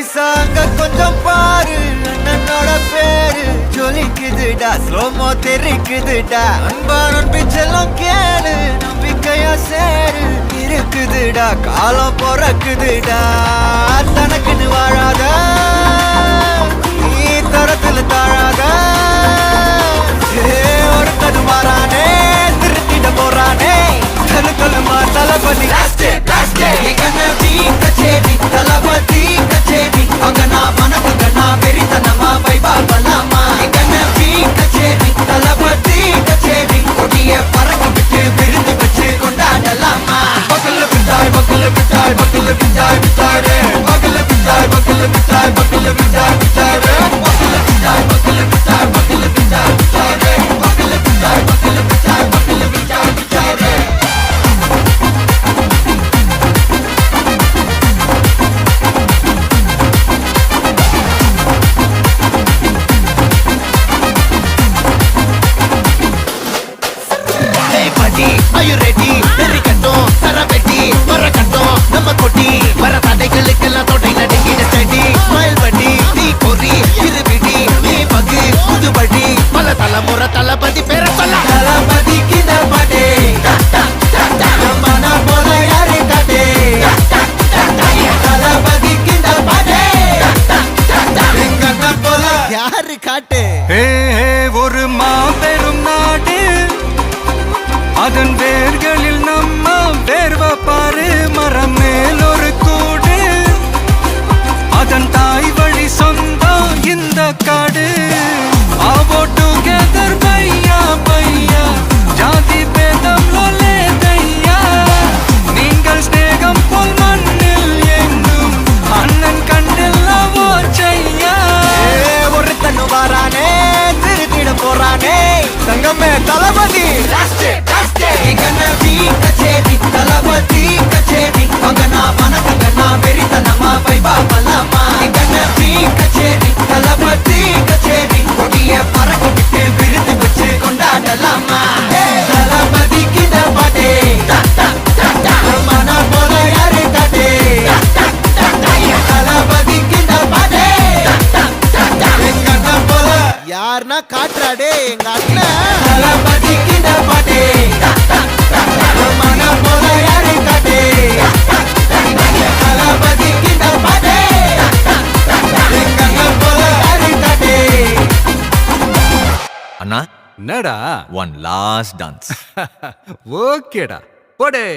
நைசாங்க கொஞ்சம் பாரு அண்ணனோட பேரு ஜொலிக்குதுடா ஸ்லோமோ தெரிக்குதுடா அன்பாரன் பிச்செல்லாம் கேளு நம்பிக்கையா சேரு இருக்குதுடா காலம் பொறக்குதுடா தனக்குன்னு வாழாத நீ தரத்துல தாழாத ஒருத்தனு மாறானே திருத்திட போறானே தலுக்கலுமா தளபதி கச்சேரி தளபதி கச்சேரி அங்கனா மனசுங்கனா வெறித்தனமா வைபா பலாமா கச்சேரி தளபதி கச்சேரி கொடிய பறக்க விட்டு விருந்து வச்சு கொண்டாடலாமா பக்கல்ல விட்டாய் பக்கல்ல விட்டாய் பக்கல்ல விட்டாய் விட்டாரே பக்கல்ல விட்டாய் பக்கல்ல விட்டாய் பக்கல்ல விட்டாய் விட்டாரே பக்கல்ல விட்டாய் பக்கல்ல விட்டாய் பக்கல்ல விட்டாய் விட்டாரே பக்கல்ல விட்டாய் பக்கல்ல விட்டாய் பக்கல்ல விட்டாய் விட்டாரே Are you ready? Very கட்டும் சரவெட்டி வர கட்டும் நம்ம கொட்டி வர தடைகளுக்கெல்லாம் தொட்டை நடுங்கிட ஸ்டடி ஸ்மைல் பண்ணி தீ பொறி இருவிடி நீ பகு புதுபடி பல தலைமுறை தளபதி பேர சொல்ல தளபதி கிட்ட பாட்டே மன போல யாரே காட்டே தளபதி கிட்ட பாட்டே எங்க போல யாரு காட்டு ஒரு மாபெரும் நாடு அதன் வேர்களில் நம்ம வேர்வ பாரு மரம் மேல் ஒரு கூடு அதன் தாய் வழி சொந்தம் இந்த காடு ஆவோ டுகெதர் பையா பையா ஜாதி பேதம் லோலே தையா நீங்கள் ஸ்நேகம் போல் மண்ணில் எங்கும் அண்ணன் கண்டில்லவோ செய்யா ஒருத்தனு வாரானே திருத்திட போறானே தங்கமே தளபதி கச்சேரி தளபதி கச்சேரி அங்கனா மனசங்கனா வெறித்தனமா வைபா பலாமா கச்சேரி தளபதி கச்சேரி கொடிய பறக்க விட்டு விருந்து வச்சு கொண்டாடலாமா தளபதி கிட்ட பாட்டே மன போல யாரு காட்டே தளபதி கிட்ட பாட்டே எங்க போல யாருன்னா காட்டுறாடே எங்க அண்ணன் தளபதி கிட்ட பாட்டே மன போல யாரு காட்டே தளபதி கிட்ட பாட்டே எங்க போல யாரு காட்டே அண்ணா என்னடா ஒன் லாஸ்ட் டான்ஸ் ஓகேடா போடே